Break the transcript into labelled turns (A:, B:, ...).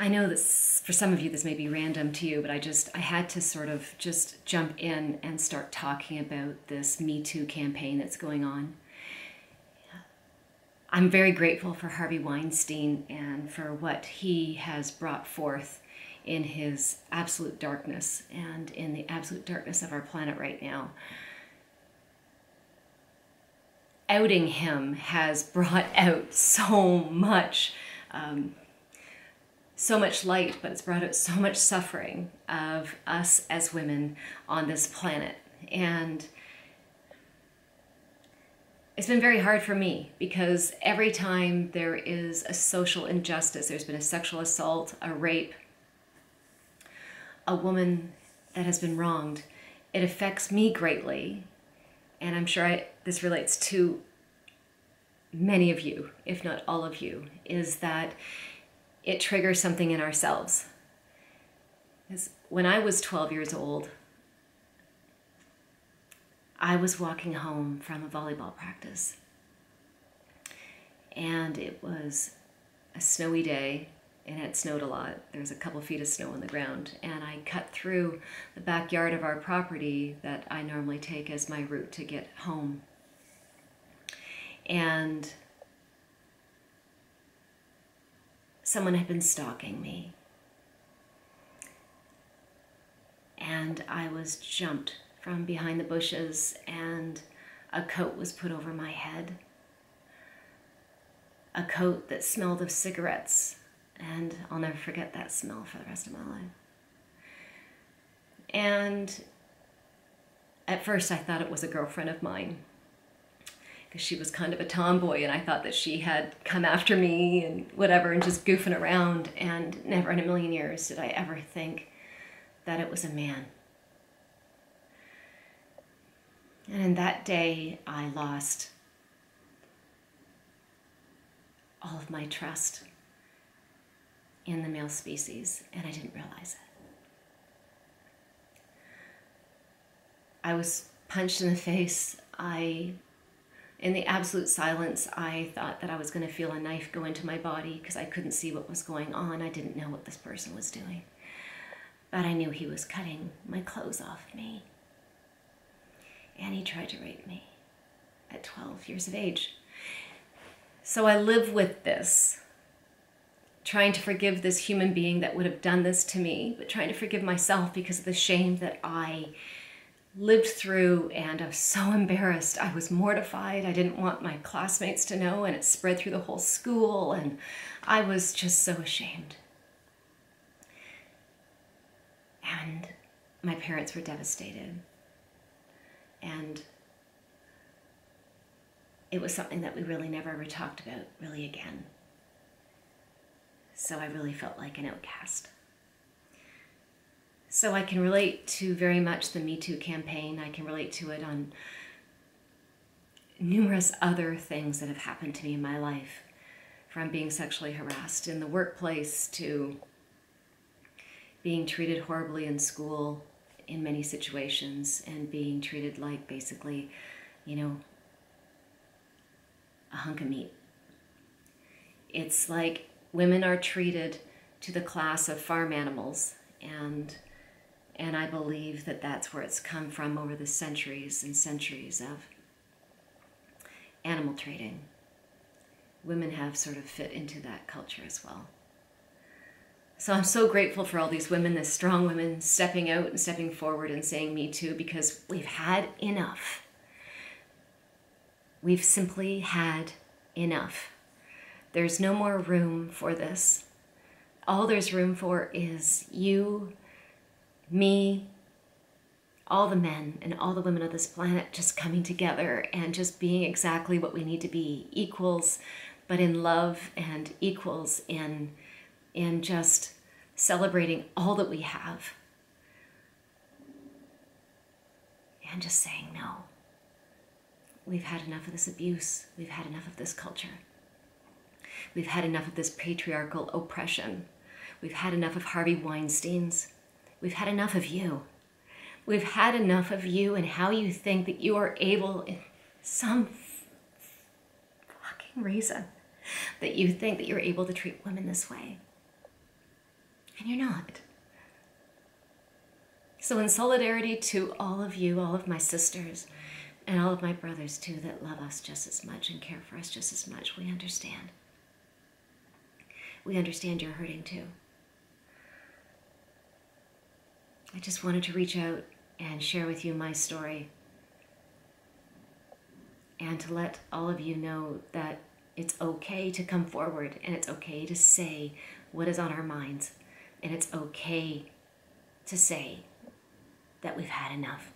A: I know that for some of you this may be random to you, but I had to sort of just jump in and start talking about this Me Too campaign that's going on. I'm very grateful for Harvey Weinstein and for what he has brought forth in his absolute darkness and in the absolute darkness of our planet right now. Outing him has brought out so much light, but it's brought out so much suffering of us as women on this planet. And it's been very hard for me because every time there is a social injustice, there's been a sexual assault, a rape, a woman that has been wronged, it affects me greatly. And I'm sure this relates to many of you, if not all of you, is that it triggers something in ourselves. Because when I was 12 years old, I was walking home from a volleyball practice. And it was a snowy day, and it snowed a lot. There was a couple feet of snow on the ground. And I cut through the backyard of our property that I normally take as my route to get home. And someone had been stalking me. And I was jumped from behind the bushes, and a coat was put over my head. A coat that smelled of cigarettes, and I'll never forget that smell for the rest of my life. And at first I thought it was a girlfriend of mine, because she was kind of a tomboy, and I thought that she had come after me and whatever and just goofing around, and never in a million years did I ever think that it was a man. And in that day, I lost all of my trust in the male species, and I didn't realize it. I was punched in the face. In the absolute silence, I thought that I was going to feel a knife go into my body because I couldn't see what was going on. I didn't know what this person was doing. But I knew he was cutting my clothes off me. And he tried to rape me at 12 years of age. So I live with this, trying to forgive this human being that would have done this to me, but trying to forgive myself because of the shame that I lived through, and I was so embarrassed. I was mortified. I didn't want my classmates to know, and it spread through the whole school, and I was just so ashamed. And my parents were devastated. And it was something that we really never ever talked about really again. So I really felt like an outcast. So I can relate to very much the Me Too campaign. I can relate to it on numerous other things that have happened to me in my life, from being sexually harassed in the workplace to being treated horribly in school in many situations, and being treated like basically, a hunk of meat. It's like women are treated to the class of farm animals, and I believe that that's where it's come from over the centuries and centuries of animal trading. Women have sort of fit into that culture as well. So I'm so grateful for all these women, this strong women stepping out and stepping forward and saying Me Too, because we've had enough. We've simply had enough. There's no more room for this. All there's room for is you, me, all the men and all the women of this planet just coming together and just being exactly what we need to be, equals, but in love, and equals in just celebrating all that we have. And just saying no. We've had enough of this abuse. We've had enough of this culture. We've had enough of this patriarchal oppression. We've had enough of Harvey Weinsteins. We've had enough of you. We've had enough of you and how you think that you are able, in some fucking reason, that you think that you're able to treat women this way. And you're not. So in solidarity to all of you, all of my sisters, and all of my brothers too that love us just as much and care for us just as much, we understand. We understand you're hurting too. I just wanted to reach out and share with you my story, and to let all of you know that it's okay to come forward, and it's okay to say what is on our minds, and it's okay to say that we've had enough.